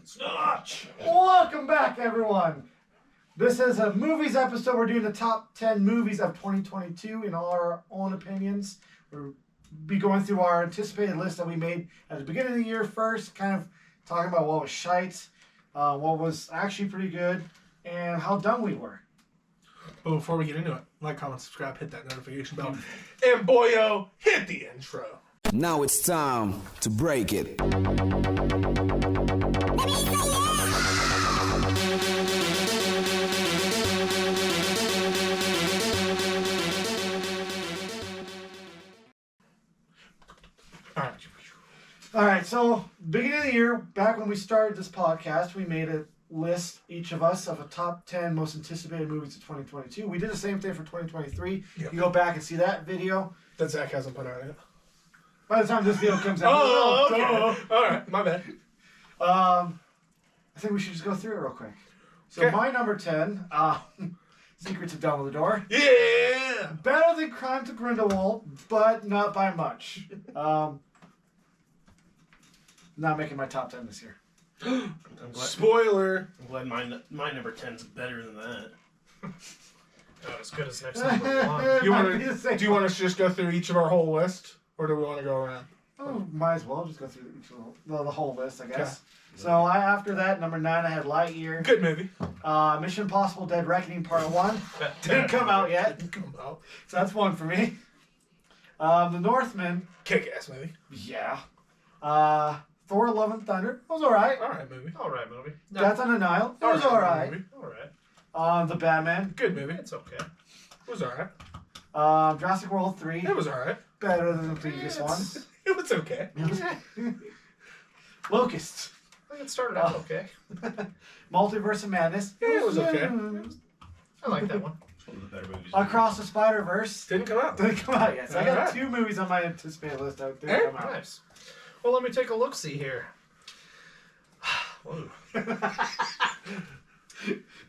Snatch! Welcome back, everyone. This is a movies episode. We're doing the top 10 movies of 2022 in our own opinions. We'll be going through our anticipated list that we made at the beginning of the year first, kind of talking about what was shite, what was actually pretty good, and how dumb we were. But before we get into it, like, comment, subscribe, hit that notification bell, and boyo, hit the intro. Now it's time to break it. All right, so beginning of the year, back when we started this podcast, we made a list, each of us, of a top 10 most anticipated movies of 2022. We did the same thing for 2023. Yep. You go back and see that video. That Zach hasn't put out yet. By the time this video comes out. Oh, okay. All right, my bad. I think we should just go through it real quick. So Okay. my number 10, Secrets of Dumbledore. Yeah! Better than Crimes of Grindelwald, but not by much. Not making my top 10 this year. Spoiler. I'm glad my number 10's better than that. Not as good as next number one. Do you want us to just go through each of our whole list, or do we want to go around? Oh, might as well just go through the whole list, I guess. Okay. So after that, number 9, I had Lightyear. Good movie. Mission Impossible: Dead Reckoning Part 1 didn't come out yet, so that's one for me. The Northman. Kick-ass movie. Yeah. Thor: Love and Thunder was alright. Alright movie. Alright movie. Death on the Nile was alright. Alright. The Batman. Good movie. It's okay. It was alright. Jurassic World 3. It was alright. Better than the previous one. It was okay. Locust. I think it started out okay. Multiverse of Madness. It was okay. I like that one. It's one of the better movies. Across the Spider-Verse. Didn't come out. Didn't come out yet. So I got Alright. 2 movies on my anticipated list that didn't come out. Nice. Well, let me take a look-see here. Whoa.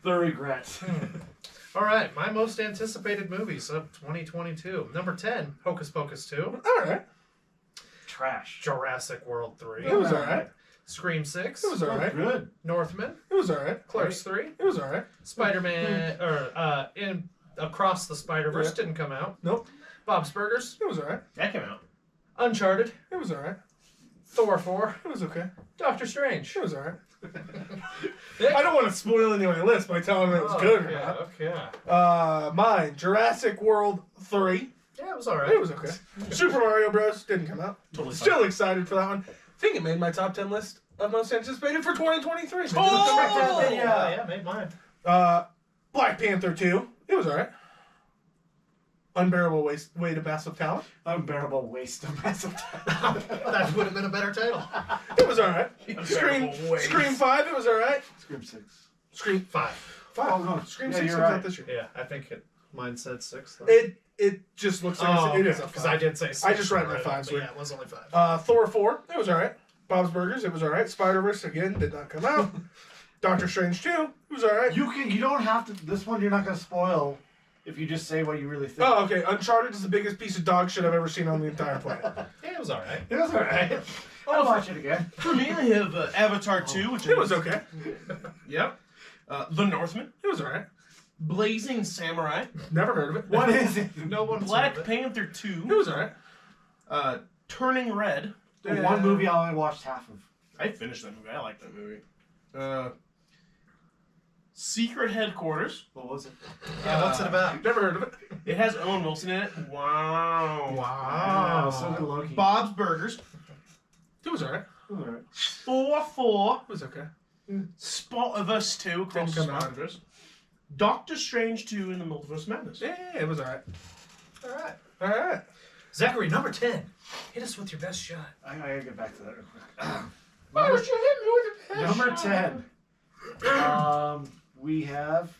The regrets. Alright, my most anticipated movies of 2022. Number 10, Hocus Pocus 2. Alright. Trash. Jurassic World 3. It was alright. Scream 6. It was alright. Good. Northman. It was alright. Clerks 3. It was alright. Spider-Man, in Across the Spider-Verse Yeah. didn't come out. Nope. Bob's Burgers. It was alright. That came out. Uncharted. It was alright. Thor 4. It was okay. Doctor Strange. It was alright. I don't want to spoil any of my list by telling them it was good or not. Okay. Mine, Jurassic World 3. Yeah, it was alright. It was okay. Super Mario Bros. Didn't come out. Totally fine. Still excited for that one. I think it made my top 10 list of most anticipated for 2023. Oh! Yeah. Yeah, made mine. Black Panther 2. It was alright. Unbearable Weight of Massive Talent. Unbearable waste of massive time. That would have been a better title. It was alright. Unbearable Waste. Scream 5. It was alright. Scream 6. Scream 5. Oh, no. Scream Yeah, 6 you're comes right. out this year. Yeah, I think mine said 6. Though. It just looks like it is a because 5. I did say 6. I just read my right, 5s. but yeah, it was only 5. Thor 4. It was alright. Bob's Burgers. It was alright. Spider-Verse again did not come out. Doctor Strange 2. It was alright. You don't have to. This one you're not going to spoil if you just say what you really think. Oh, okay. Uncharted is the biggest piece of dog shit I've ever seen on the entire planet. Yeah, it was alright. It was alright. I'll watch it again. For me, I have Avatar 2, which It was okay. Yep. The Northman. It was alright. Blazing Samurai. Never heard of it. What is it? No one Black Panther 2. It was alright. Turning Red. The one movie I only watched half of. I finished that movie. I like that movie. Secret Headquarters. What was it? Yeah, what's it about? Never heard of it. It has Owen Wilson in it. Wow. Wow. So did Loki. Bob's Burgers. It was alright. It was alright. 4-4. It was okay. Spot of Us 2. Across the Didn't come out. Spider-Verse. Doctor Strange 2 in the Multiverse of Madness. Yeah, it was alright. Alright. Alright. Zachary, number 10. Hit us with your best shot. I gotta get back to that real quick. Why would you hit me with a Number 10. We have.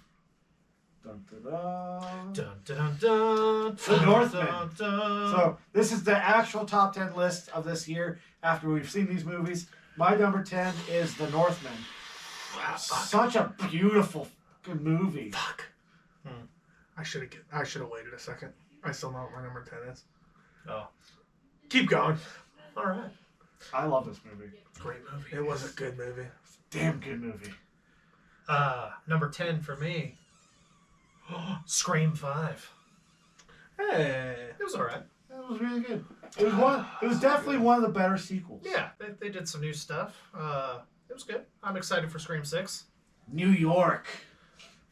Dun, dun, dun. Dun, dun, dun, The Northman. dun, dun. So this is the actual top 10 list of this year after we've seen these movies. My number 10 is The Northman. Such a beautiful good movie. Fuck. I should have waited a second. I still know what my number 10 is. Oh. Keep going. Alright. I love this movie. Great movie. It was a good movie. Damn good movie. Number 10 for me. Scream 5. Hey. It was alright. It was really good. It was one. It was definitely one of the better sequels. Yeah, they did some new stuff. It was good. I'm excited for Scream 6. New York.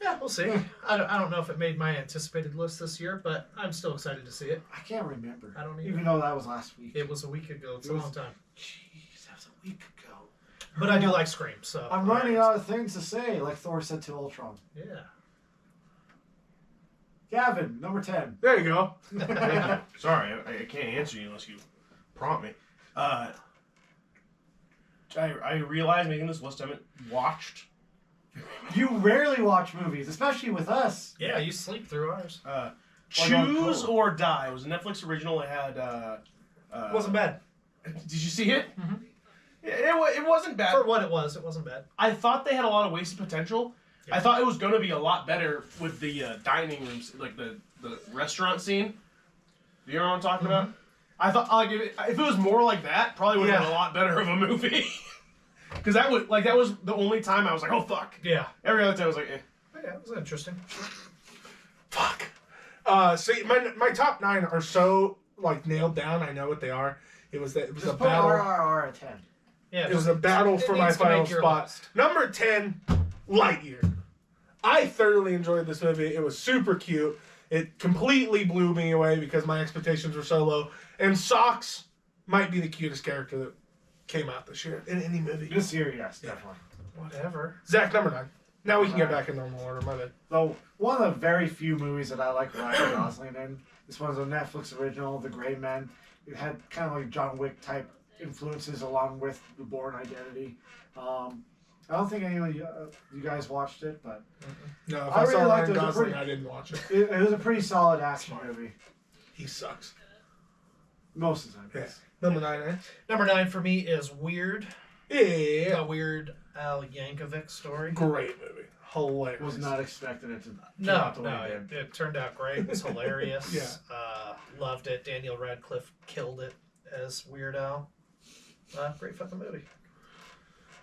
Yeah, we'll see. I don't know if it made my anticipated list this year, but I'm still excited to see it. I can't remember. I don't either. Even though that was last week. It was a week ago. It's a long time. Jeez, that was a week ago. But I do like Scream, so... I'm running out of things to say, like Thor said to Ultron. Yeah. Gavin, number 10. There you go. Sorry, I can't answer you unless you prompt me. I realized making this list I haven't watched. You rarely watch movies, especially with us. Yeah, you sleep through ours. Choose or Die. It was a Netflix original. It had. Wasn't bad. Did you see it? Mm-hmm. It wasn't bad. For what it wasn't bad. I thought they had a lot of wasted potential. Yeah. I thought it was going to be a lot better with the dining rooms, like the restaurant scene. Do you know what I'm talking about? I thought if it was more like that, probably would have been a lot better of a movie. Because that was the only time I was like, oh fuck. Yeah. Every other time I was like, eh. Yeah, it was interesting. Fuck. See, my top 9 are so like nailed down. I know what they are. It was a Just put battle. RRR at 10. Yeah, It was a battle for my needs to final make your spot. list. Number 10, Lightyear. I thoroughly enjoyed this movie. It was super cute. It completely blew me away because my expectations were so low. And Socks might be the cutest character that came out this year in any movie. This year, yes, definitely. Whatever. Zach, number 9. Now we can get back in normal order. My bad. So, one of the very few movies that I like Ryan Gosling in. This one's a Netflix original, The Gray Men. It had kind of like John Wick type influences along with The Bourne Identity. I don't think any of you guys watched it, but No, if I I, saw really liked Ryan it. It was a Gosling, pretty- I didn't watch it. it was a pretty solid action movie. He sucks. Most of the time. Yeah. Yes. Number 9, eh? Number 9 for me is Weird. Yeah. The Weird Al Yankovic story. Great movie. Hilarious. Was not expecting it to come No, out the way no, it did. it turned out great. It was hilarious. Yeah. Loved it. Daniel Radcliffe killed it as Weird Al. Great fucking movie.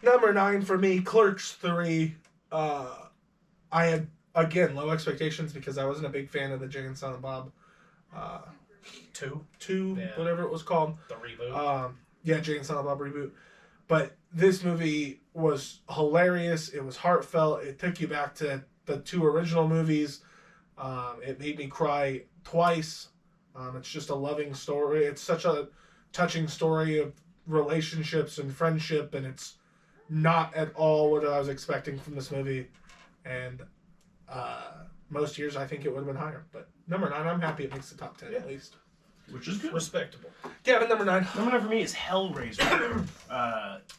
Number 9 for me, Clerks 3. I had, again, low expectations because I wasn't a big fan of the Jay and Silent Bob 2, Yeah. whatever it was called. The reboot. Yeah, Jay and Silent Bob reboot. But this movie was hilarious. It was heartfelt. It took you back to the 2 original movies. It made me cry twice. It's just a loving story. It's such a touching story of relationships and friendship, and it's not at all what I was expecting from this movie. And most years I think it would have been higher. But number 9, I'm happy it makes the top 10 at least. Which is good. Respectable. Gavin, number 9. Number 9 for me is Hellraiser.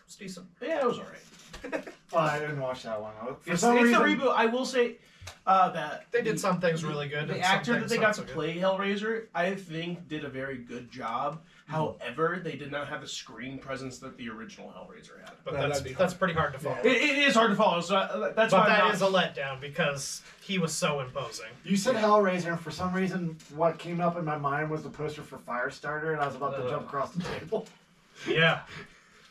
It's decent. Yeah, it was alright. I didn't watch that one. For It's some the reason, reboot. I will say that They did some things really good. The and some actor that things they not got so to good. play Hellraiser, I think, did a very good job. However, they did not have the screen presence that the original Hellraiser had. But No, that'd be that's hard. pretty hard to follow. Yeah. It is hard to follow, so that's But why that I'm is not, a letdown because he was so imposing. you said Hellraiser, and for some reason, what came up in my mind was the poster for Firestarter, and I was about to jump across the table. Yeah.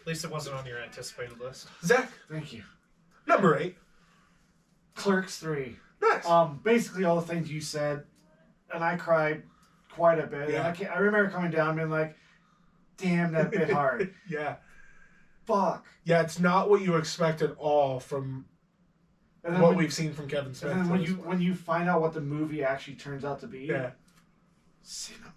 At least it wasn't on your anticipated list. Zach, Thank you. number 8. Clerks 3. Nice. Basically all the things you said, and I cried quite a bit. Yeah. And I remember coming down being like, damn, that bit hard. Yeah. Fuck. Yeah, it's not what you expect at all from And then what when, we've seen from Kevin Smith. and then for when this you one. when you find out what the movie actually turns out to be, Yeah. cinema.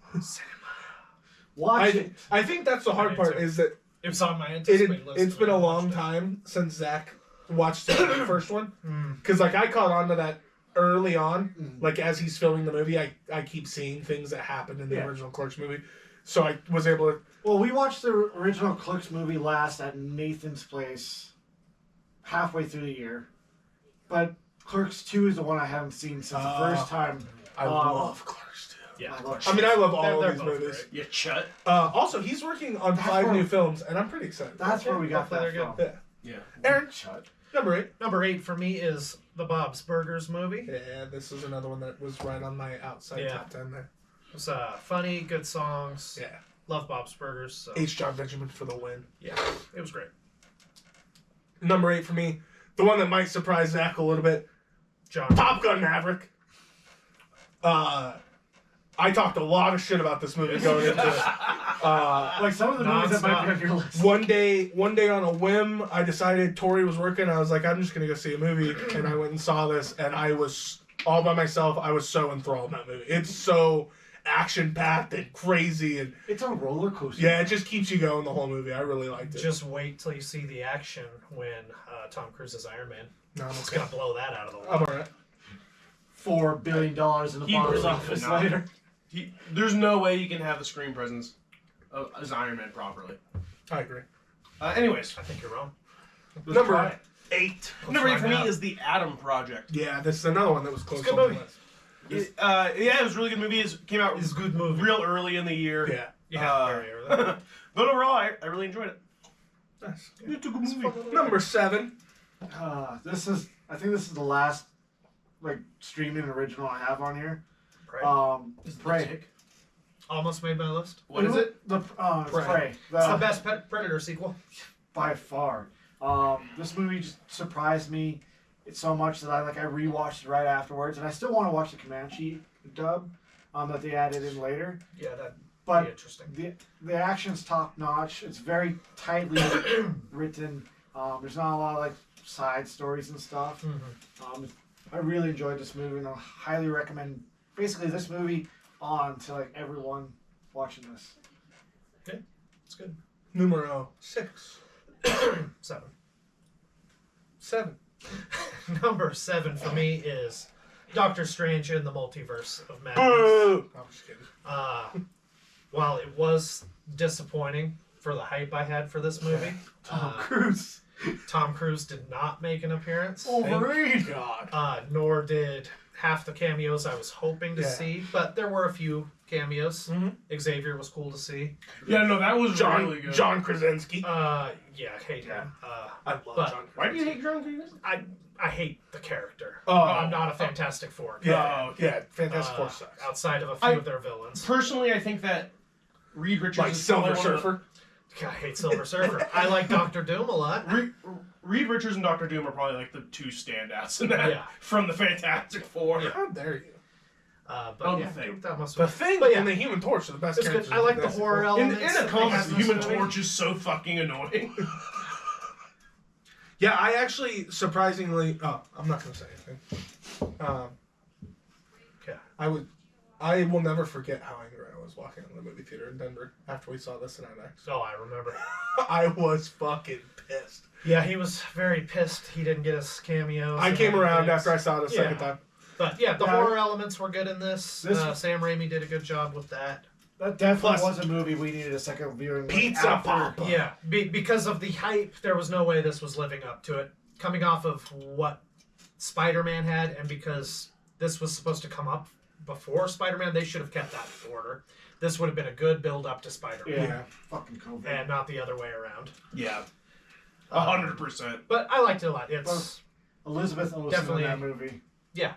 Watch it. I think that's the hard Me part too. is that It was on my anticipated list. it's and been I a long watched it. time since Zach watched the first one. Because, like, I caught on to that early on. Like, as he's filming the movie, I keep seeing things that happened in the Yeah. original Clerks movie. So I was able to... Well, we watched the original Clerks movie last at Nathan's place halfway through the year. But Clerks 2 is the one I haven't seen since the first time. I love Clerks too. Yeah. I love I mean, I love all They're of these both movies. great. you chut. Also, he's working on That's 5 where- new films, and I'm pretty excited. That's where we got Hopefully that they're from. good. Yeah. Yeah. Aaron, Shut. number 8. Number 8 for me is the Bob's Burgers movie. Yeah, this is another one that was right on my outside Yeah. top 10 there. It was funny, good songs. Yeah. Love Bob's Burgers. So. H. John Benjamin for the win. Yeah, it was great. Number 8 for me, the one that might surprise Zach a little bit, John. Top Gun Maverick. I talked a lot of shit about this movie going into it. Like some of the movies that might be on your list. One day on a whim, I decided Tori was working. I was like, I'm just gonna go see a movie, and I went and saw this, and I was all by myself. I was so enthralled in that movie. It's so action-packed and crazy, and It's a roller coaster. yeah, it just keeps you going the whole movie. I really liked it. Just wait till you see the action when Tom Cruise is Iron Man. No, I'm It's okay. gonna blow that out of the water. I'm alright. $4 billion in the He box really office could not. later. There's no way you can have the screen presence as Iron Man properly. I agree. Anyways, I think you're wrong. Let's try Number it. 8. number 8 for find me out. is The Atom Project. Yeah, this is another one that was close It's a on good my movie. list. Yeah, it was a really good movie. It came out It's a good movie. real early in the year. Yeah. Yeah, very early. But overall, I really enjoyed it. Nice. It's a good movie. Number 7. I think this is the last like streaming original I have on here. Prey. Prey. Almost made my list. What is it? It's Prey. Prey. It's the best Predator sequel. By far. This movie just surprised me so much that I rewatched it right afterwards, and I still want to watch the Comanche dub that they added in later. Yeah, that'd But be interesting. the action's top notch. It's very tightly written. There's not a lot of side stories and stuff. Mm-hmm. I really enjoyed this movie, and I highly recommend basically this movie on to everyone watching this. It's good. Numero 6. 7. 7. Number 7 for me is Doctor Strange in the Multiverse of Madness. Boo! I'm just kidding. While it was disappointing for the hype I had for this movie, Tom Cruise. Tom Cruise did not make an appearance. Wolverine. God. Nor did half the cameos I was hoping to Yeah. see, but there were a few cameos. Mhm. Xavier was cool to see. Yeah, no, that was really good. John Krasinski. Yeah, I hate him. I love but- John Krasinski. Why do you hate John Krasinski? I hate the character. Oh. I'm not a Fantastic Four guy. Yeah, Oh, okay. yeah. Fantastic Four sucks. Outside of a few of their villains. Personally, I think that Reed Richards Like is Silver probably one of the- Surfer. I hate Silver Surfer. I like Doctor Doom a lot. Reed Richards and Doctor Doom are probably the two standouts in that Yeah. from the Fantastic Four. Yeah. How dare you? But Oh, yeah, The Thing. that must The be. Thing But yeah. and the Human Torch are the best It's good. characters. I like the Fantastic horror Four. In elements. a that comics, they have the in this Human movie. Torch is so fucking annoying. Yeah, I actually surprisingly. Oh, I'm not gonna say anything. Okay. I will never forget how angry I was walking out of the movie theater in Denver after we saw this in IMAX. Oh, I remember. I was fucking pissed. Yeah, he was very pissed he didn't get his cameos. I and came around everything. after I saw it a second time. But yeah, the Yeah. horror elements were good in this. This- Sam Raimi did a good job with that. That definitely Plus- was a movie we needed a second viewing. Pizza after. Papa. Yeah, because of the hype, there was no way this was living up to it. Coming off of what Spider-Man had, and because this was supposed to come up before Spider-Man, they should have kept that in order. This would have been a good build-up to Spider-Man, Yeah. Fucking COVID. and not the other way around. Yeah, 100%. But I liked it a lot. It's Elizabeth Olsen Definitely. in that movie. yeah,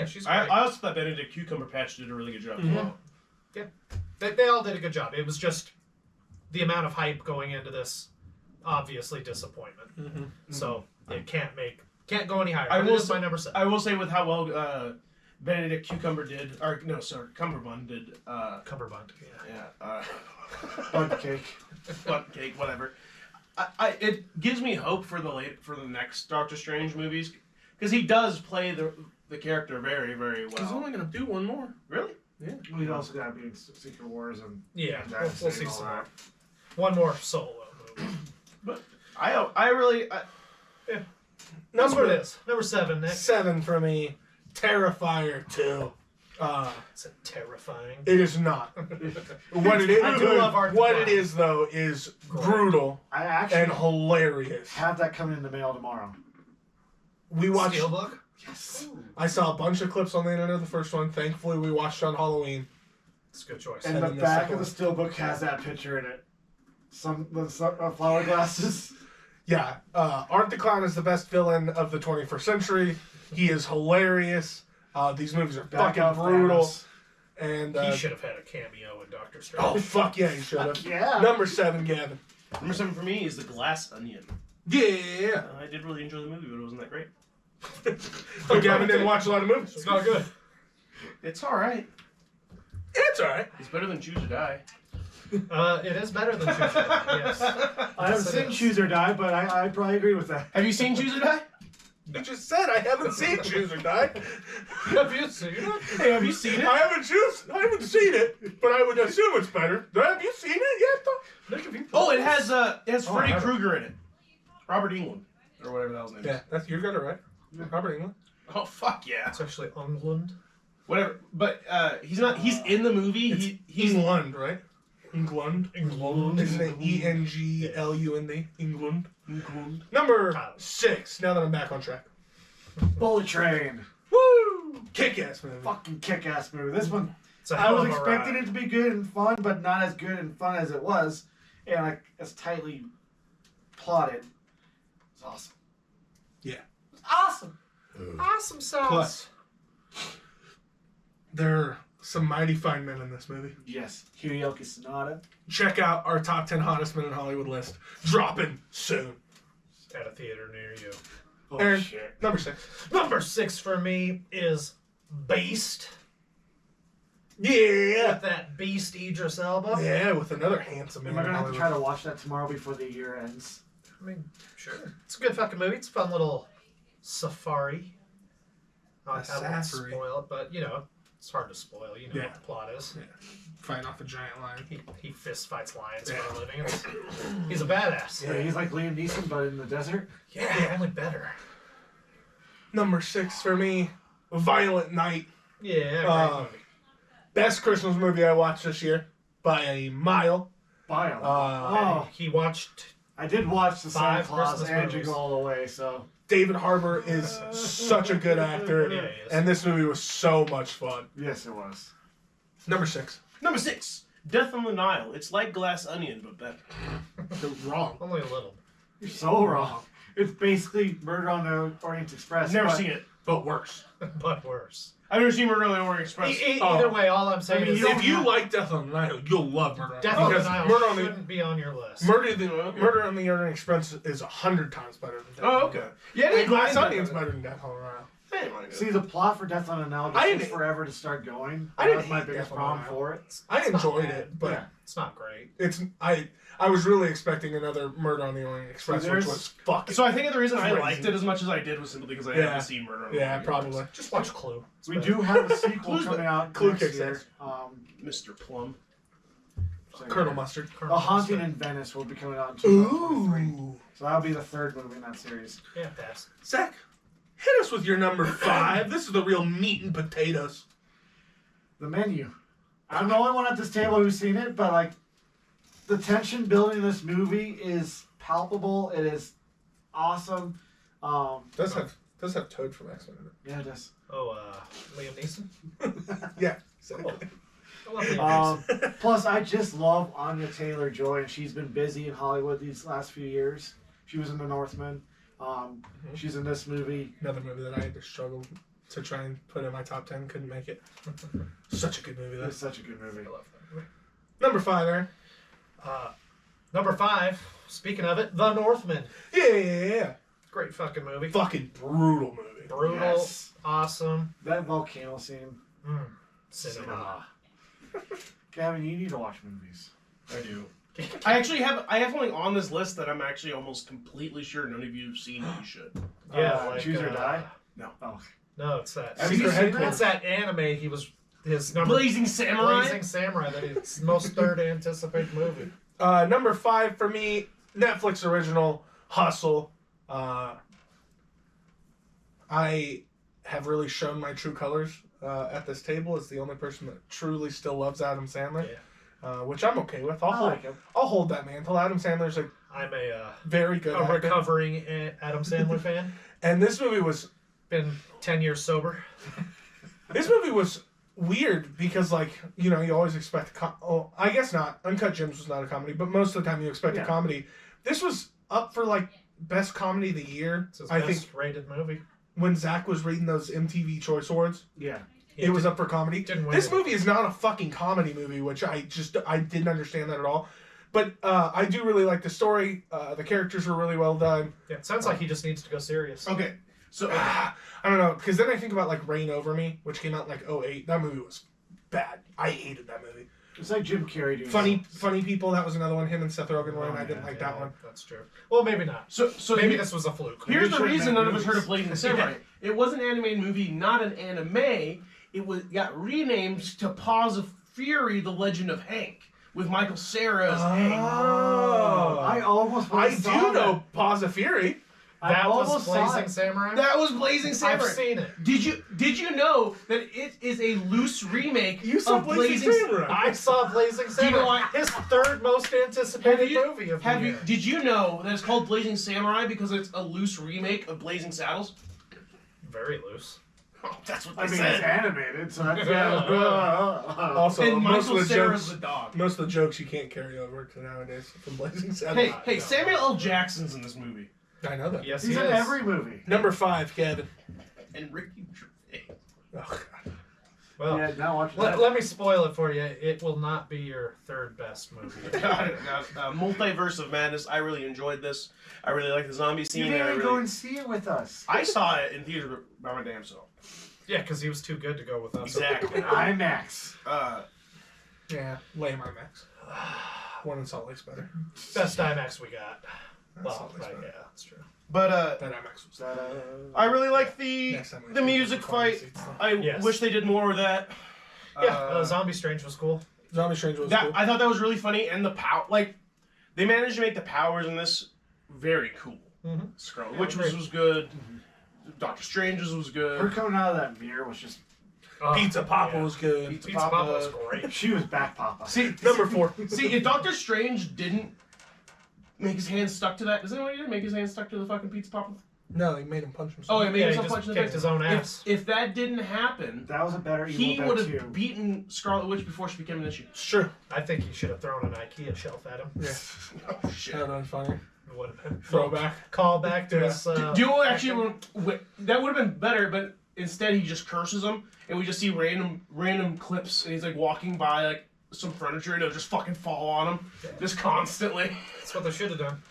she's great. I also thought Benedict Cumberbatch did a really good job as well. They all did a good job. It was just the amount of hype going into this, obviously disappointment. So it can't go any higher. I But it will is say- my number 7. I will say with how well Benedict Cumberbatch did, or no, sorry, Cumberbund did. Cumberbund. Yeah. Yeah, Bug cake. butt cake, whatever. It gives me hope for the next Doctor Strange movies because he does play the character very, very well. He's only gonna do one more. Really? We also got to be in Secret Wars and Yeah, and we'll Dynasty see and all some that. more. One more solo movie. But I really. That's what it is. Number 7, Nick. 7 for me. Terrifier 2. It's terrifying. It is not. What it is, I do love Art what Define. it is though is brutal I actually and hilarious. have that coming in the mail tomorrow. We watched. Steelbook? Yes. I saw a bunch of clips on the internet of the first one. Thankfully, we watched on Halloween. It's a good choice. And And the then the back second of the steelbook has that picture in it. Some flower glasses. Yeah, Art the Clown is the best villain of the 21st century. He is hilarious. These movies are Back fucking out brutal. Thanos. And He should have had a cameo in Doctor Strange. oh fuck yeah, he should have. Yeah. Number 7, Gavin. Number 7 for me is The Glass Onion. Yeah. I did really enjoy the movie, but it wasn't that great. But Gavin didn't watch a lot of movies. It's not good. It's all right. It's alright. It's better than Choose or Die. It is better than Choose Your Die, yes. I haven't Yes, it seen is. Choose or Die, but I probably agree with that. Have you seen Choose or Die? You just said I haven't seen Choose or Die. Have you seen it? Hey, have you seen it? I haven't seen it, but I would assume it's better. Have you seen it yet? Nick, have you Oh, it has I Freddy haven't. Krueger in it. Robert Englund. Or whatever that was name Yeah, is. you're good, right? Robert England. Oh, fuck yeah. It's actually England. Whatever. But he's in the movie. He's England, right? England. England. Isn't it Englund? England. England. Number 6. Now that I'm back on track. Bullet Train. Woo! Kick-ass movie. Fucking kick-ass movie. This one, It's a I hell was of a expecting ride. it to be good and fun, but not as good and fun as it was. And like as tightly plotted. It's awesome. Yeah. It's awesome. Awesome sauce. Plus, there are some mighty fine men in this movie. Yes. Hiroyuki Sanada. Check out our top 10 hottest men in Hollywood list. Dropping soon. At a theater near you. Oh Aaron, shit. number 6. Number 6 for me is Beast. Yeah. With that Beast Idris Elba. Yeah, with another handsome Am man I in gonna have to Hollywood. try to watch that tomorrow before the year ends? I mean, sure. It's a good fucking movie. It's a fun little safari. I won't safari. spoil it, but you know, it's hard to spoil. You know Yeah. what the plot is. Yeah. Fighting off a giant lion. He fist fights lions Yeah. for a living. He's a badass. Yeah, he's like Liam Neeson, but in the desert. Yeah, only better. Number 6 for me, Violent Night. Yeah, great Uh, movie. Best Christmas movie I watched this year by a mile. Bio. Uh, He watched. I did watch the Santa 5 Claus Christmas and movies. Jingle All the Way, so David Harbour is such a good actor. Yeah, he is. And this movie was so much fun. yes, it was. Number 6. Number 6. Death on the Nile. It's like Glass Onion, but better. Wrong. Only a little. You're so wrong. It's basically Murder on the Orient Express. I've never but- seen it. But worse. But worse. I've never seen Murder on the Orient Express. Either way, all I'm saying I mean, is If you like Death on the Nile, you'll love Murder on the Death Nile. on the Because Nile Murder on the shouldn't be on your list. Murder on the Orient Express is 100 times better than Death Oh, on the okay. Nile. Yeah, I And didn't Glass mind Onion's that. better than Death on the Nile. I didn't mind it. See, the plot for Death on a Nile I just takes didn't- forever to start going. I That didn't was my hate biggest Death on the problem Nile. for it. I It's not enjoyed bad. it, but Yeah. It's not great. it's I was really expecting another Murder on the Orient Express, which there's- was fucking. So I think the reason I Crazy. liked it as much as I did was simply because I Yeah. hadn't seen Murder on the Yeah, Orient probably. Just watch Clue. It's We better. do have a sequel Clue's coming out Clue next kicks year. ass. Mr. Plum. Colonel Mustard. The Haunting in Venice will be coming out in 2023. Ooh. So that'll be the third movie in that series. Yeah, pass. Zach, hit us with your number 5. This is the real meat and potatoes. The Menu. I'm the only one at this table who's seen it, but like the tension building in this movie is palpable. It is awesome. Does have Toad from X-Men in it. Yeah, it does. Oh, Liam Neeson? Yeah. Oh, I love Liam Neeson. Plus, I just love Anya Taylor-Joy, and she's been busy in Hollywood these last few years. She was in The Northman. She's in this movie. Another movie that I had to struggle to try and put in my top 10. Couldn't make it. Such a good movie, though. It's such a good movie. I love that movie. Number 5, Aaron. Number 5, speaking of it, The Northman. Yeah. Great fucking movie. Fucking brutal movie. Brutal, Yes. awesome. That volcano scene. Cinema. Gavin, you need to watch movies. I do. I have something on this list that I'm actually almost completely sure none of you have seen and you should. Yeah, Choose or Die? No. Oh. No, it's that. Have you seen Headquarters. It's that anime. He was his number. Blazing Samurai? Blazing Samurai. That is most third anticipated movie. Number 5 for me, Netflix original, Hustle. I have really shown my true colors at this table as the only person that truly still loves Adam Sandler, which I'm okay with. I like him. I'll hold that mantle. Adam Sandler's a I'm a very good actor. recovering Adam Sandler fan. And this movie was Been 10 years sober. weird because, like, you know, you always expect I guess not. Uncut Gems was not a comedy, but most of the time you expect a comedy. This was up for, like, best comedy of the year. It's his I best think rated movie. when Zach was reading those MTV Choice Awards. Yeah. it was up for comedy. Didn't win This anything. movie is not a fucking comedy movie, which I didn't understand that at all. But I do really like the story. The characters were really well done. Yeah, it sounds like he just needs to go serious. Okay, so I don't know, because then I think about like Reign Over Me, which came out in like 2008. That movie was bad. I hated that movie. It's like Jim Carrey doing Funny People. That was another one. Him and Seth Rogen were in. I didn't like that one. That's true. Well, maybe not. so Maybe this was a fluke. Here's the shouldn't reason make none of us heard of movies. Blazing Samurai. It was an animated movie, not an anime. It got renamed to Paws of Fury: The Legend of Hank, with Michael Cera as Hank. Oh, I almost I saw do know that. Paws of Fury. I That was almost saw Blazing it. Samurai? That was Blazing Samurai. I've seen it. Did you know that it is a loose remake You saw of Blazing Samurai. I saw Blazing you know Samurai. what? His third most anticipated movie of the year. Did you know that it's called Blazing Samurai because it's a loose remake of Blazing Saddles? Very loose. Oh, that's what they I mean, said. it's animated, so that's Also, And most Michael of the Cera's jokes, the dog. most of the jokes you can't carry over to nowadays from Blazing Samurai. Hey, Samuel L. Jackson's in this movie. I know that. Yes, He's he in is. every movie. Number 5, Kevin. And Ricky Gervais. Oh God. Well, Yeah, now watch that. let me spoil it for you. It will not be your third best movie. Multiverse of Madness. I really enjoyed this. I really like the zombie You scene. didn't and I even really- go and see it with us. I saw it in theater by my damn self. Yeah, because he was too good to go with us. Exactly. IMAX. Yeah, lame IMAX. One in Salt Lake's better. Best IMAX we got. Well, Salt Lake's right, better. yeah, that's true. But That IMAX was. I really like the Next time we the do music performance fight. seats, though. I Yes. wish they did more of that. Yeah, Zombie Strange was cool. Zombie Strange was That cool. I thought that was really funny, and the they managed to make the powers in this very cool. Mhm. Scarlet Witch was good. Doctor Strange's was Her good. coming out of that mirror was just. Pizza Papa yeah. was good. Pizza Papa was great. She was back Papa. See, Number 4. see, if Doctor Strange didn't make his hands stuck to that, does anyone did make his hands stuck to the fucking pizza pop? No, they made him punch himself. Oh, he made Yeah, he himself just punch in the kicked face. his own ass. If that didn't happen, That was a better he Evil would Dead have 2. beaten Scarlet Witch before she became an issue. It's true. I think he should have thrown an IKEA shelf at him. Yeah. Oh shit. That was funny. It would have been Throwback. call back to Yeah. his. Do you know what actually that would have been better, but instead he just curses them, and we just see random clips, and he's like walking by like some furniture, and it'll just fucking fall on him, just constantly. That's what they should have done.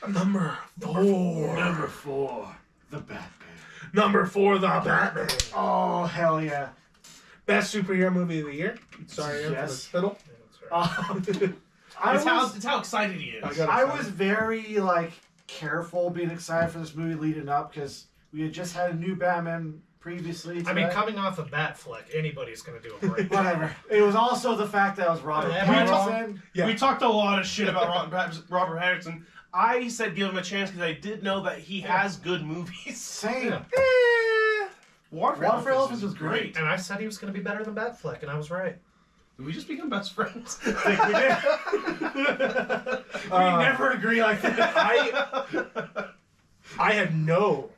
Number 4. Number 4. The Batman. Number 4, The Batman. Oh, hell yeah. Best superhero movie of the year. Sorry, Ian, for the Yes. spittle. I It's how excited he is. I was very careful being excited for this movie leading up because we had just had a new Batman previously. I mean, today. coming off a bat flick, anybody's going to do a great job. Whatever. It was also the fact that it was Robert Am I wrong? Pattinson. Yeah. We talked a lot of shit about Robert Pattinson. I said give him a chance because I did know that he has good movies. Same. Yeah. Water for Elephants was great. And I said he was going to be better than Batfleck, and I was right. Did we just become best friends? I think we did. We never agree like that. I had no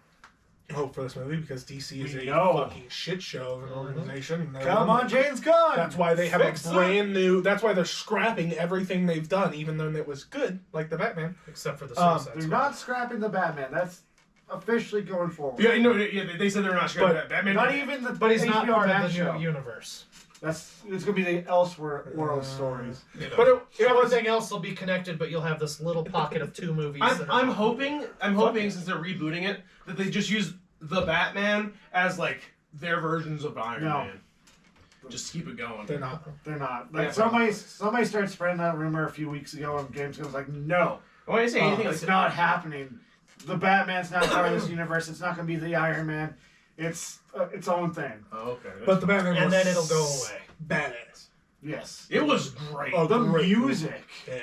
hope for this movie because DC is We a know. fucking shit show of an organization. and they're Come running on, it. James Gunn. That's why they have Fix a it. brand new. That's why they're scrapping everything they've done, even though it was good, like the Batman. Except for the Um, Suicide They're Squad. not scrapping the Batman. That's officially going forward. Yeah, no, yeah, they said they're not sure But that Batman. Not even the But he's not HBO part of Max the new show. universe. It's gonna be the elsewhere world stories. You know. But it was. Everything else will be connected, but you'll have this little pocket of 2 movies. that are- I'm hoping since they're rebooting it that they just use the Batman as like their versions of Iron No. Man. Just keep it going. They're not. They're not. Yeah. Somebody started spreading that rumor a few weeks ago, and James Gunn was like, "No, When I say anything, it's not happening. The Batman's not part of this universe. It's not gonna be the Iron Man. It's its own thing." Oh, okay. But the Batman And was then it'll go away. Badass. Yes. it was great. Oh, The great music, Yeah.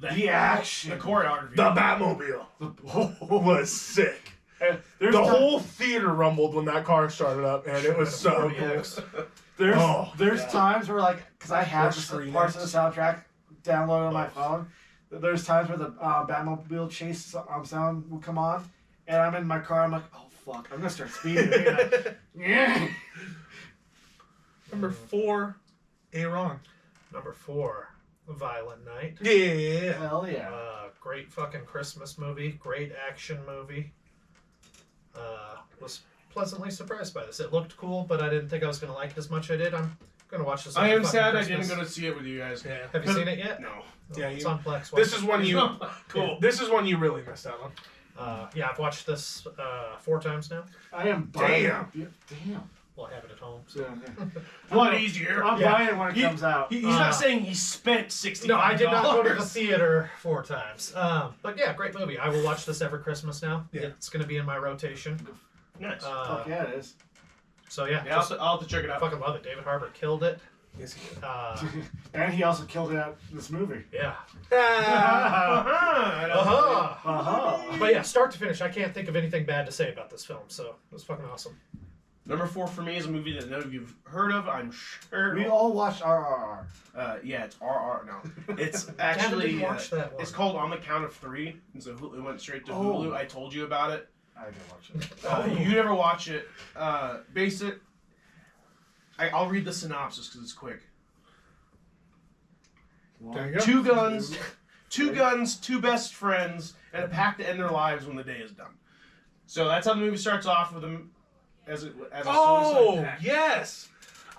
the action, the choreography. The Batmobile was sick. There's The ti- whole theater rumbled when that car started up, and it was so cool. RBX. There's yeah. times where because I have Or the parts of the soundtrack downloaded on my Both. phone. There's times where the Batmobile chase sound will come on, and I'm in my car. I'm like, oh fuck, I'm gonna start speeding. Yeah. Number 4, Aaron. Number 4, Violent Night. Yeah. Hell yeah. Great fucking Christmas movie. Great action movie. Was pleasantly surprised by this. It looked cool, but I didn't think I was going to like it as much as I did. I'm going to watch this. I am sad I Christmas. didn't go to see it with you guys. Yeah. Have you seen it yet? No. Yeah, It's you- on Plex. This is one you. Cool. This is one you really missed out on. Yeah, I've watched this 4 times now. I am buying Damn. it. Damn. Well, I have it at home. Yeah, A lot easier. I'm Yeah. buying it when it comes out. He's not saying he spent $60. No, I did not go to the theater 4 times. But yeah, great movie. I will watch this every Christmas now. Yeah. It's going to be in my rotation. Nice. Fuck yeah, it is. So yeah, Yeah, I'll have to check it I out. fucking love it. David Harbour killed it. Yes, he did. And he also killed it at this movie. Yeah. Uh-huh. But yeah, start to finish, I can't think of anything bad to say about this film. So it was fucking awesome. Number 4 for me is a movie that none of you've heard of, I'm sure. We all watched RRR. Yeah, it's RR. No, it's Gavin actually didn't watch that one. it's called On the Count of 3, and so it went straight to Oh. Hulu. I told you about it. I did watch it. You never watch it. Base it. I'll read the synopsis because it's quick. There you go. Two guns, two best friends, and a pact to end their lives when the day is done. So that's how the movie starts off with them as a Oh, suicide pact. yes.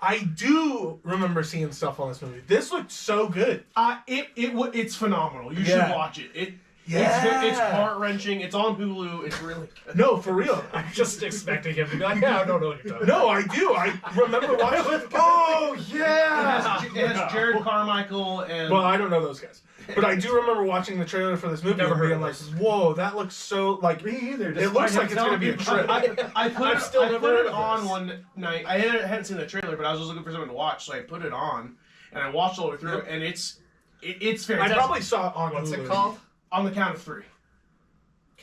I do remember seeing stuff on this movie. This looked so good. It's phenomenal. You Yeah. should watch it. Yeah. It's heart wrenching. It's on Hulu. It's really good. No, for real. I'm just expecting him to be like, yeah, I don't know what you're talking No, I do. I remember watching. Oh, It yeah! has Jared Carmichael and Well, I don't know those guys, but I do remember watching the trailer for this movie Never and heard being of like, this. "Whoa, that looks so like." Me either. It looks like it's gonna be a trip. I put I've it, still I never put heard it of on this. one night. I hadn't seen the trailer, but I was just looking for something to watch, so I put it on, and I watched all the way through, and it's I fantastic. probably saw it on What's Hulu. it called? On the Count of 3.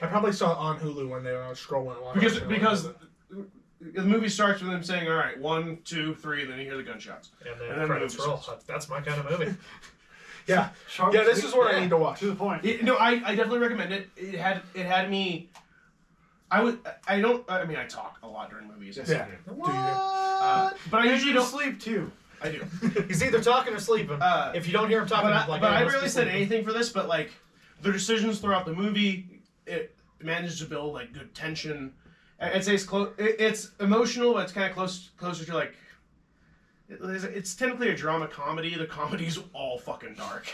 I probably saw it on Hulu one day when I was scrolling. While I Because was scrolling. because the movie starts with them saying, "All right, 1, 2, 3," and then you hear the gunshots. And then And then credits the movie roll. starts. That's my kind of movie. yeah, Sharp, yeah, this sweet, is what I need to watch. to the point. No, I definitely recommend it. It had me. I mean, I talk a lot during movies. Yeah, do you? But I usually You don't. sleep too. I do. He's either talking or sleeping. If you don't hear him talking, But like, I must barely be said sleeping. anything for this. But like the decisions throughout the movie, it managed to build like good tension. I'd say it's close. It's emotional, but it's kind of closer to like. It's technically a drama comedy. The comedy's all fucking dark.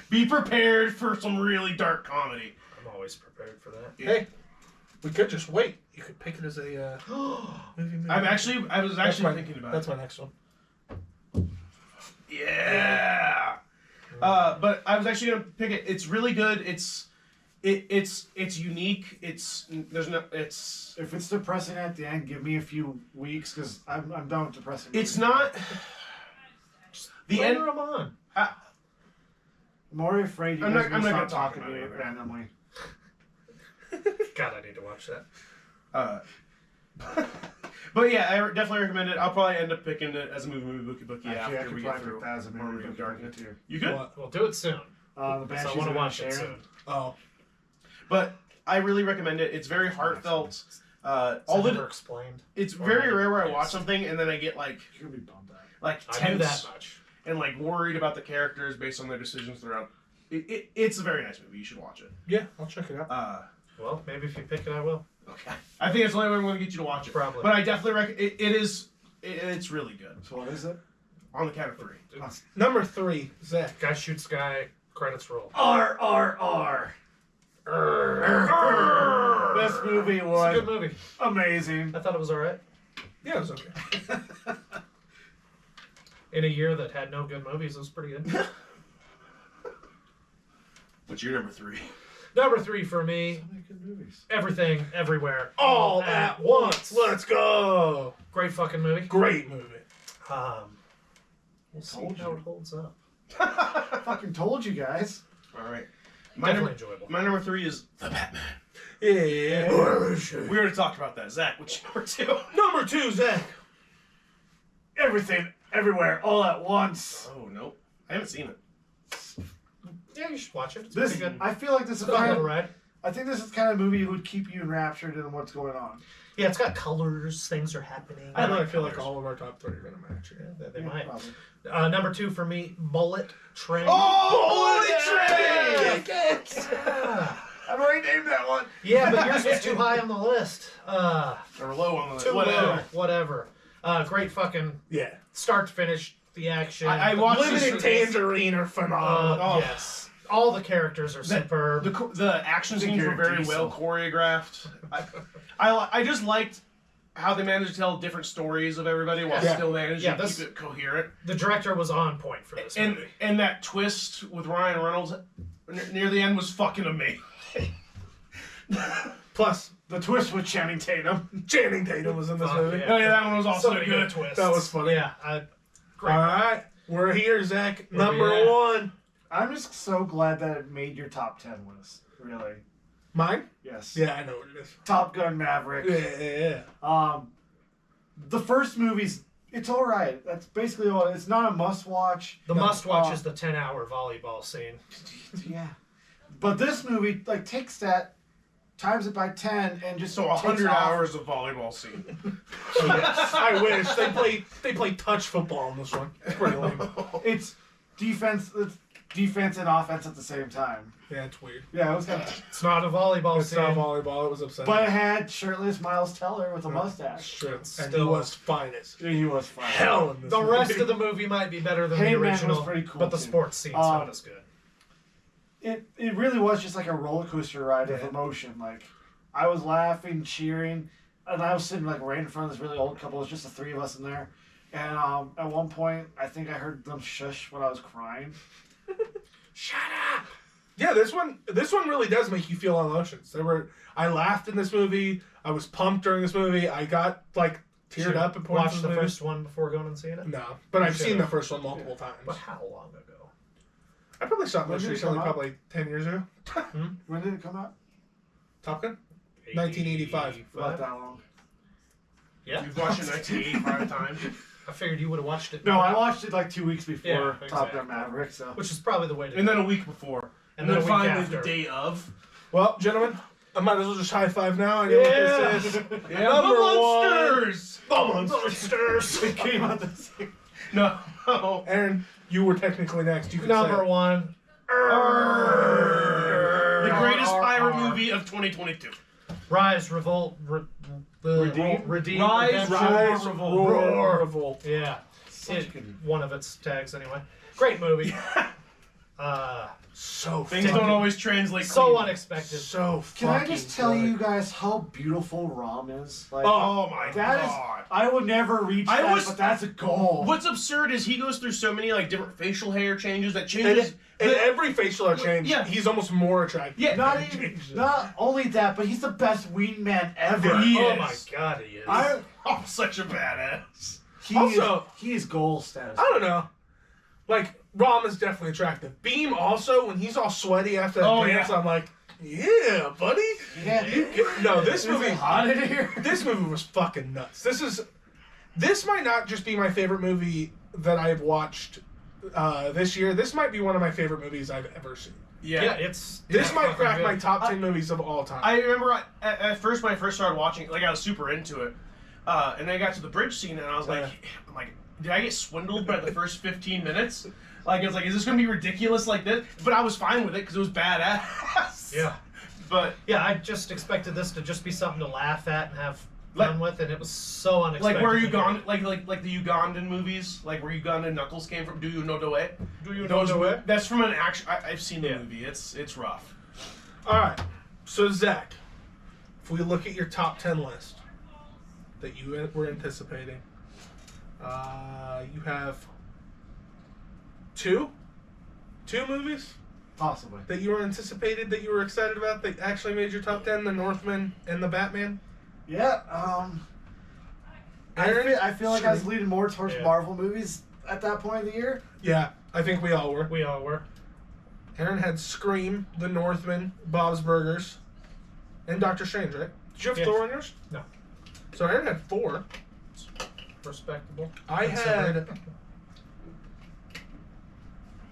Be prepared for some really dark comedy. I'm always prepared for that. Hey, we could just wait. You could pick it as a movie. I was actually thinking about That's it. my next one. Yeah. But I was actually gonna pick it. It's really good. It's unique. If it's depressing at the end, give me a few weeks because I'm done with depressing. It's not. The end. Later them on. I'm already afraid you I'm guys not will gonna stop talk talking to me about it. randomly. God, I need to watch that. But yeah, I definitely recommend it. I'll probably end up picking it as a movie bookie Actually, I after could we probably get through pick that as a movie Mario bookie Darkness. too. You could, What? We'll do it soon. The So Banshees I want to of watch it Inisherin. soon. Oh, but I really recommend it. It's very heartfelt. All All never the explained. it's or very maybe- rare where I yes. watch something and then I get like You're gonna be bummed out. I knew tense that much. and like worried about the characters based on their decisions throughout. It's a very nice movie. You should watch it. yeah, I'll check it out. Well, maybe if you pick it, I will. Okay. I think it's the only way I'm going to get you to watch it. Probably. But I definitely recommend it's really good. So what is it? On the Count of 3. Number 3, Zach. Guy shoots guy. Credits roll. RRR. This movie It's a was good movie. amazing. I thought it was all right. Yeah, it was okay. In a year that had no good movies, it was pretty good. What's your number 3? Number 3 for me. So many good movies. Everything, Everywhere, All at once. Let's go. Great fucking movie. Great movie. We'll see Told how you. it holds up. Fucking told you guys. All right. Definitely enjoyable. My number 3 is The Batman. Yeah. We already talked about that. Zach, what's your number 2? Number 2, Zach. Everything, everywhere, all at once. Oh, nope. I haven't seen it. Yeah, you should watch it. It's This, pretty good. I feel like this It's is a fun kind little of, ride. I think this is the kind of movie who would keep you enraptured in what's going on. Yeah, it's got colors. Things are happening. I really feel colors. like all of our top 3 are going to match. Yeah, they Yeah, might. probably. Number 2 for me, Bullet Train. Oh, Bullet Train! Yeah. I've already named that one. Yeah, but yours was too high on the list. Or low on the Too whatever. low. Whatever. Great fucking Yeah. start to finish. The action. I watched Living in this. Tangerine are phenomenal. Yes. All the characters are superb. The action scenes were very well choreographed. I just liked how they managed to tell different stories of everybody while still managing to keep it coherent. The director was on point for this movie. And that twist with Ryan Reynolds near the end was fucking amazing. Plus, The twist with Channing Tatum. Channing Tatum was in this movie. yeah. Oh yeah, that one was also So good. twist. That was funny. Yeah. Great. All right, we're here, Zach. Where Number we at? 1. I'm just so glad that it made your top 10 list. Really. Mine? Yes. Yeah, I know what it is. Top Gun Maverick. Yeah. The first movie's, it's all right. That's basically all. It's not a must-watch. The must-watch is the 10-hour volleyball scene. Yeah. But this movie, like, takes that, times it by 10, and just So takes 100 off. hours of volleyball scene. I wish they play touch football in this one. It's pretty lame. It's defense and offense at the same time. Yeah, it's weird. Yeah, it was kind of. It's not a volleyball It's scene. not volleyball. It was upsetting. But it had shirtless Miles Teller with a mustache. True. And he Still- was finest. Yeah, he was fine. Hell in this The movie. rest of the movie might be better than Hey the Man original, was pretty cool, but the too. sports scene's not as good. It really was just like a roller coaster ride of Yeah. emotion. Like, I was laughing, cheering, and I was sitting like right in front of this really old couple. It was just the three of us in there. And at one point, I think I heard them shush when I was crying. Shut up! Yeah, this one really does make you feel emotions. I laughed in this movie. I was pumped during this movie. I got like teared up at points. Watch the first one before going and seeing it? No, but I've seen should've. the first one multiple times. But how long ago? I probably saw it When most did it recently, come out? probably 10 years ago. When did it come out? Top Gun? 1985. Not that long. Yeah. You've watched it 1985 times. I figured you would have watched it. No, I watched it like 2 weeks before Yeah, Top exactly. Gun Maverick. So Which is probably the way to And do then it. a week before. And And then then a week finally after. the day of. Well, gentlemen, I might as well just high five now. I know what this is. Yeah, Number the one. Monsters! The Monsters. it came out the same. No. Aaron, you were technically next. You can Number say it. one. The greatest pirate movie of 2022. Rise, Revolt, Redeem? Redeem, Rise, Redemption. Rise, Revolt. Roar, Revolt. Yeah. Such a good. One of its tags, anyway. Great movie. So Things fucking- don't always translate So clean. unexpected. So Can I fucking just tell good. you guys how beautiful Rom is? Like, Oh my that is. god. I would never reach I that, was- but that's a goal. What's absurd is he goes through so many like different facial hair changes that And, changes. and every facial hair change, Yeah. he's almost more attractive. Yeah. Not even, not only that, but he's the best wingman ever. He Oh is. my god, he is. I'm such a badass. He is goal status. I don't know. Like, Rom is definitely attractive. Beam also, when he's all sweaty after that Oh, dance, yeah. I'm like, yeah, buddy. Yeah. No, this Is movie, it hot in here? this movie was fucking nuts. This might not just be my favorite movie that I've watched this year. This might be one of my favorite movies I've ever seen. yeah, it's. This it's might fucking crack good. my top 10 movies of all time. I remember at first when I first started watching, like I was super into it, and then I got to the bridge scene and I was like, did I get swindled by the first 15 minutes? Like, I was like, is this going to be ridiculous like this? But I was fine with it because it was badass. Yeah. But, Yeah, I just expected this to just be something to laugh at and have fun with, and it was so unexpected. like, where Ugandan, like the Ugandan movies, like where Ugandan Knuckles came from, Do You Know the Way? Do you know the way? That's from an action, I've seen the Yeah. movie, it's rough. All right. So, Zach, if we look at your top 10 list that you were anticipating, you have two movies Possibly. that you were anticipated, that you were excited about, that actually made your top 10, The Northman and The Batman. Yeah. Aaron? I feel like I was leaning more towards Yeah. Marvel movies at that point of the year. Yeah, I think we all were. We all were. Aaron had Scream, The Northman, Bob's Burgers, and Doctor Strange, right? Did you have Yes. Thor on yours? No. So Aaron had 4. Respectable. I had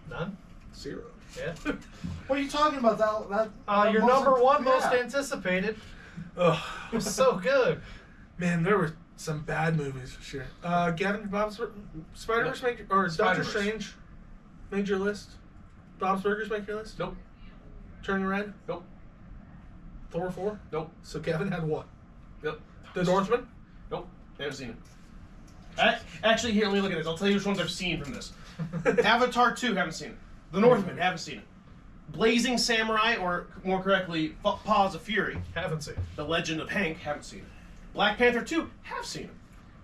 None? 0. Yeah. What are you talking about? That Your most- number one most yeah. anticipated. Ugh. It was so good. Man, there were some bad movies this year. Gavin, did Bob's Spider-Verse make or Doctor Spider-Verse. Strange made your list? Bob's Burgers make your list? Nope. Turning Red? Nope. Thor 4? Nope. So Kevin had what? Yep. The Northman? Nope. Never seen it. Actually, here, let me look at this. I'll tell you which ones I've seen from this. Avatar 2, haven't seen it. The Northman, haven't seen it. Blazing Samurai, or more correctly, Paws of Fury. Haven't seen. The Legend of Hank, haven't seen it. Black Panther 2, have seen it.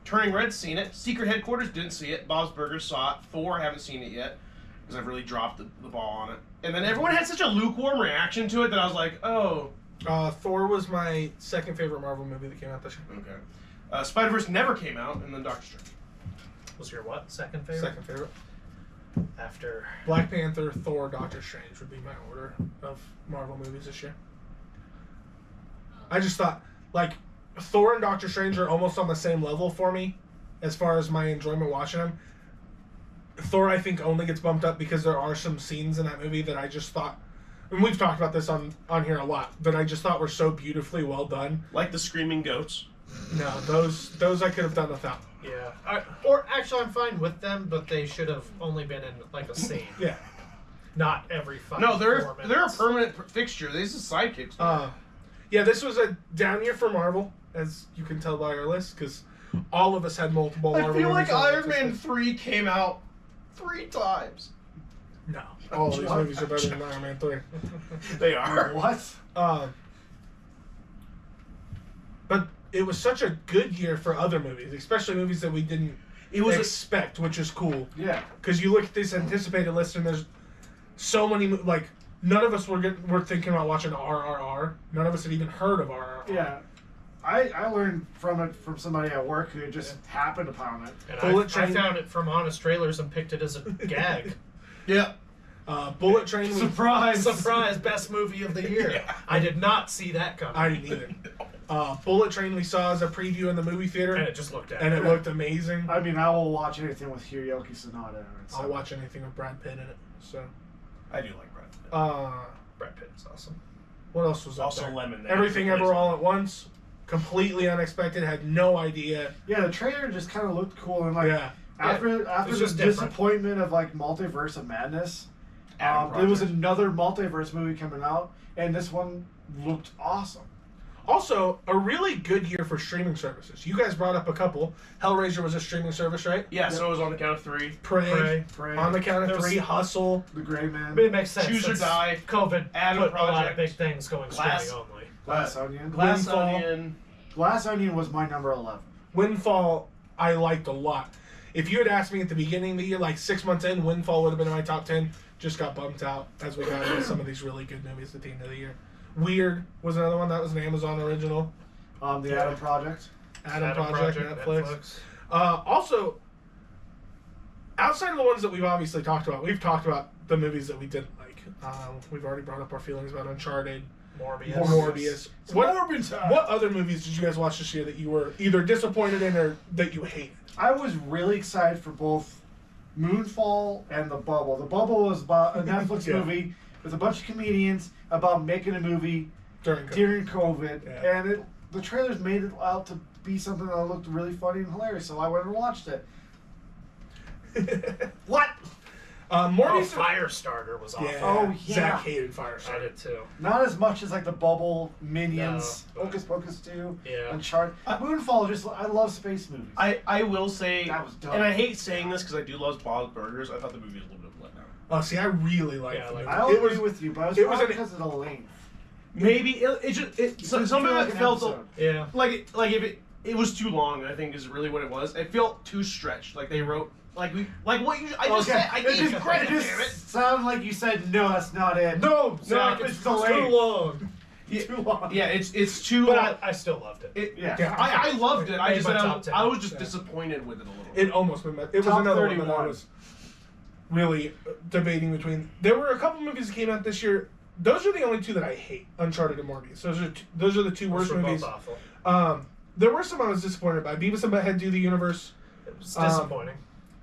Turning Red, seen it. Secret Headquarters, didn't see it. Bob's Burgers, saw it. Thor, haven't seen it yet, because I've really dropped the ball on it. And then everyone had such a lukewarm reaction to it that I was like, oh. Thor was my second favorite Marvel movie that came out this year. Okay. Spider-Verse never came out, and then Doctor Strange. Was your what? Second favorite? Second favorite. After Black Panther, Thor, Doctor Strange would be my order of Marvel movies this year. I just thought, like, Thor and Doctor Strange are almost on the same level for me as far as my enjoyment watching them. Thor, I think, only gets bumped up because there are some scenes in that movie that I just thought, and we've talked about this on here a lot, that I just thought were so beautifully well done. Like the screaming goats. No, those I could have done without. yeah, or actually I'm fine with them, but they should have only been in like a scene, Yeah. not every 5 No, 4 they're a minutes. permanent fixture. These are sidekicks. Yeah, this was a down year for Marvel, as you can tell by our list, because all of us had multiple Marvel I feel like movies on Iron this Man list. 3 came out 3 times. No. All of these movies are better than Iron Man 3. They are. What? But it was such a good year for other movies, especially movies that we didn't expect, which is cool. Yeah. Because you look at this anticipated list, and there's so many, like, none of us were thinking about watching RRR. None of us had even heard of RRR. Yeah. I learned from it from somebody at work who just happened upon it. And Bullet I Train. found it from Honest Trailers and picked it as a gag. Yeah. Bullet Train. Surprise! Surprise! Best movie of the year. Yeah. I did not see that coming. I didn't either. Bullet Train we saw as a preview in the movie theater, And it just looked at and it. it looked amazing. I mean, I will watch anything with Hiroyuki Sanada in it. So. I'll watch anything with Brad Pitt in it. So, I do like Brad. Brad Pitt is awesome. what else was up Also there? Lemon. Everything Ever All at Once. Completely unexpected. Had no idea. Yeah, the trailer just kind of looked cool and like Yeah. after was the just different. disappointment of like Multiverse of Madness, Adam there was Project. another multiverse movie coming out, and this one looked awesome. Also, a really good year for streaming services. You guys brought up a couple. Hellraiser was a streaming service, right? Yeah, so it was on the count of 3. Prey. Prey, On the count There of was- 3. Hustle. The Gray Man, But it makes sense. Choose or since Die, COVID Adam put a lot Project, of big things going Glass- streaming only. Glass Onion. Glass Windfall. Onion. Glass Onion was my number 11. Windfall, I liked a lot. If you had asked me at the beginning of the year, like 6 months in, Windfall would have been in my top 10. Just got bumped out as we got into some of these really good movies at the end of the year. Weird was another one. That was an Amazon original. The Adam Project. Adam Project, Netflix. Also, outside of the ones that we've obviously talked about, we've talked about the movies that we didn't like. We've already brought up our feelings about Uncharted, Morbius. What other movies did you guys watch this year that you were either disappointed in or that you hated? I was really excited for both Moonfall and The Bubble. The Bubble was about a Netflix Yeah. movie with a bunch of comedians about making a movie During COVID. during COVID, Yeah. and the trailers made it out to be something that looked really funny and hilarious, so I went and watched it. What? Morbius. Firestarter was awful. Yeah. Oh, yeah. Zach hated I Firestarter. did too. Not as much as like The Bubble, Minions, No, but- Hocus Pocus 2, Yeah. Uncharted. Moonfall, I love space movies. I will say, That was dope. and I hate saying this because I do love Bob's Burgers. I thought the movie was a little bit of a letdown. Oh, see, I really liked Yeah, the like- movie. I'll It agree was with you, but it was probably an- because of the length. Maybe some of like it an felt episode. Yeah. like if it was too long. I think is really what it was. It felt too stretched. Like they wrote what you. I just said. I gave you credit. It Damn it. just sounded like you said, no, that's not it. No, Zach, no, it's it's delayed. too long. Too long. Yeah, it's too. But I still loved it. Yeah. I loved it. I Made just my said top 10. I was just Yeah. disappointed with it a little. It almost been. It was Top another one that 31. I was really debating between. There were a couple movies that came out this year. Those are the only two that I hate: Uncharted and Morbius. Those are the two worst Those were both movies. awful. There were some I was disappointed by. Beavis and Butthead Do the Universe. It was disappointing.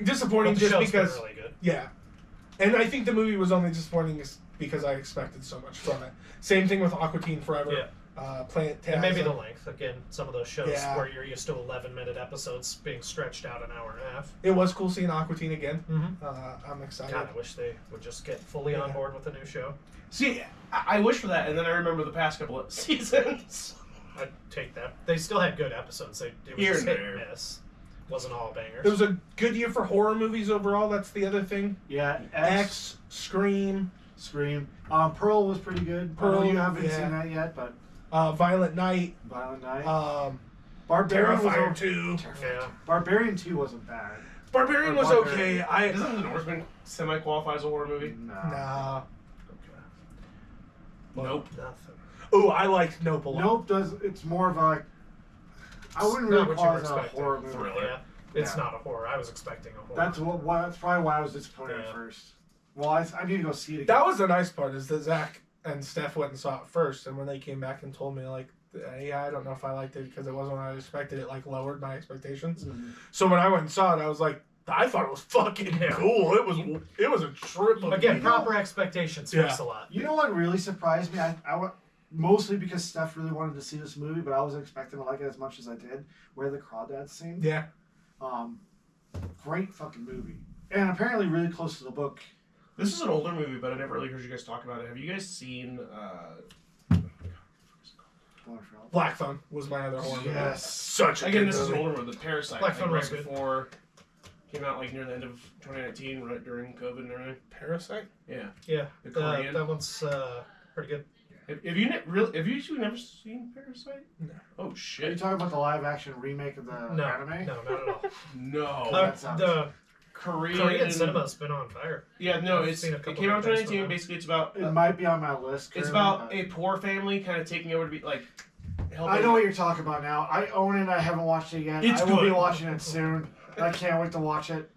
Disappointing But the just show's been because. really good. Yeah, and I think the movie was only disappointing because I expected so much from it. Same thing with Aqua Teen Forever. Yeah. Plant And maybe the length. Again, some of those shows Yeah. where you're used to 11-minute episodes being stretched out an hour and a half. It was cool seeing Aqua Teen again. Mm-hmm. I'm excited. God, I wish they would just get fully on board with a new show. See, I wish for that, and then I remember the past couple of seasons. I'd take that. They still had good episodes. It was Here just and hit and there. miss. Wasn't all bangers. It was a good year for horror movies overall. That's the other thing. Yeah, X, Scream, Scream. Pearl was pretty good. Pearl, I know you haven't yeah. seen that yet, but Violent Night, Violent Night. Barbarian Barbarian 2. Yeah. Barbarian 2 wasn't bad. Barbarian was okay. Doesn't The Northman semi-qualify as a horror movie? Nah. Nope. Nothing. Oh, I liked Nope a lot. Nope does. It's more of a. I wouldn't Not really what call you it were a expecting. horror movie. Thriller. Yeah. It's Yeah. not a horror. I was expecting a horror. That's that's probably why I was disappointed Yeah. at first. Well, I need to go see it again. That was the nice part, is that Zach and Steph went and saw it first, and when they came back and told me, like, yeah, I don't know if I liked it because it wasn't what I expected, it, like, lowered my expectations. Mhm. So when I went and saw it, I was like, I thought it was fucking cool. It was a trip of Again, a proper expectations fix a lot. You know what really surprised me? Mostly because Steph really wanted to see this movie, but I wasn't expecting to like it as much as I did. Where the Crawdads scene. Yeah. Great fucking movie. And apparently really close to the book. This is an older movie, but I never really heard you guys talk about it. Have you guys seen? Black Phone was my other horror movie. Yes. Such a Again, good this is an movie. older one. The Parasite. Black like, Phone right was good. before came out, like near the end of 2019, right during COVID and everything. Parasite? Yeah. Yeah. The Korean. That one's pretty good. Have you never seen Parasite? No. Oh Are you shit. talking about the live action remake of the No. anime? No, not at all. No. that sounds- The Korean. Korean cinema's been on fire. Yeah, no, I've it seen a came couple out in of things 2019. from Basically, it's about It might be on my list. it's currently, about but- a poor family kind of taking over to be like. I know what you're talking about now. I own it. I haven't watched it yet. It's I will be good. watching it soon. I can't wait to watch it.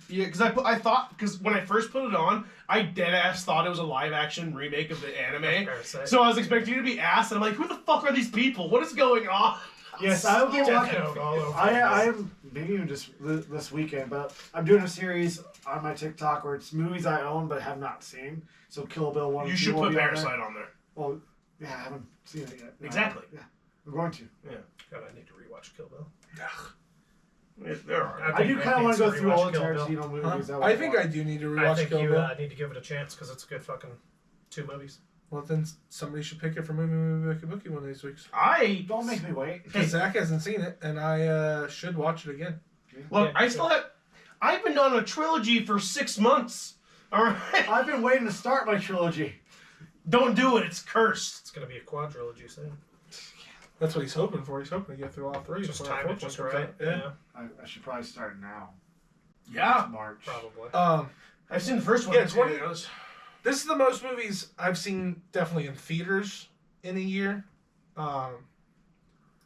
Yeah, because I thought when I first put it on, I dead ass thought it was a live action remake of the anime. Parasite. So I was expecting it to be ass, and I'm like, who the fuck are these people? What is going on? Yes, I will be Death watching. Note all over. I am maybe even just this weekend, but I'm doing a series on my TikTok where it's movies I own but have not seen. So Kill Bill 1 You and 2 should will put be on there. Parasite on there. Well, yeah, I haven't seen it yet. No, Exactly. Yeah, I'm going to. God, I need to rewatch Kill Bill. There are. I do kind of want to go through all the Rewatch Kill Tarantino movies. I think I do need to I rewatch think Kill you Bill. need to give it a chance because it's a good fucking 2 movies. Well, then somebody should pick it for movie bookie one of these weeks. Don't make me wait. Because Zach hasn't seen it, and I should watch it again. Look, Yeah, I've been on a trilogy for 6 months. All right. I've been waiting to start my trilogy. Don't do it. It's cursed. It's gonna be a quadrilogy soon. That's what he's hoping for. He's hoping to get through all 3. Just before that time it fourth just one right. comes out. Yeah, I should probably start now. Yeah. March. probably. I've seen the first one. Yeah, too, 20 you know, it's- This is the most movies I've seen definitely in theaters in a year.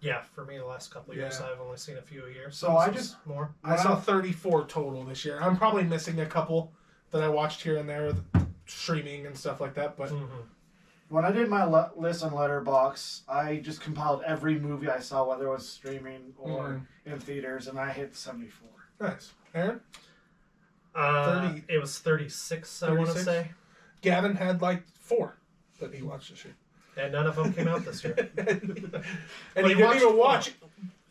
Yeah, for me, the last couple of years, Yeah. I've only seen a few a year. So this I is just- more. I saw 34 total this year. I'm probably missing a couple that I watched here and there, streaming and stuff like that. But Mm-hmm. When I did my list on Letterboxd, I just compiled every movie I saw, whether it was streaming or in theaters, and I hit 74. nice. Aaron? 30. It was 36, I want to 36? say. Gavin had like 4 that he watched this year. And none of them came out this year. And Well, he you didn't watched even watch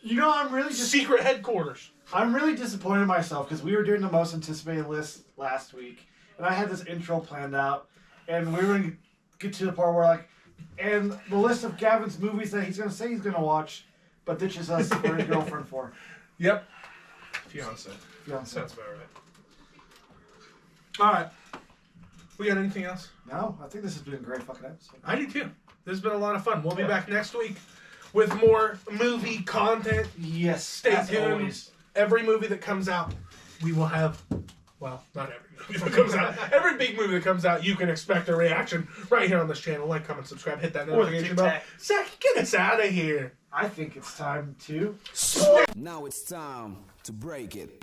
You know, I'm really Secret Headquarters. I'm really disappointed in myself because we were doing the most anticipated list last week, and I had this intro planned out, and we were going to get to the part where and the list of Gavin's movies that he's going to say he's going to watch, but ditches us for his girlfriend for. Yep. Fiance. Sounds about right. All right. We got anything else? No, I think this has been a great fucking episode. I do too. This has been a lot of fun. We'll be back next week with more movie content. Yes, Stay as tuned. always. Every movie that comes out, we will have. Well, not every movie that comes out. Every big movie that comes out, you can expect a reaction right here on this channel. Like, comment, subscribe, hit that Or the notification bell. tic-tac. Zach, get us out of here. I think it's time to. Now it's time to break it.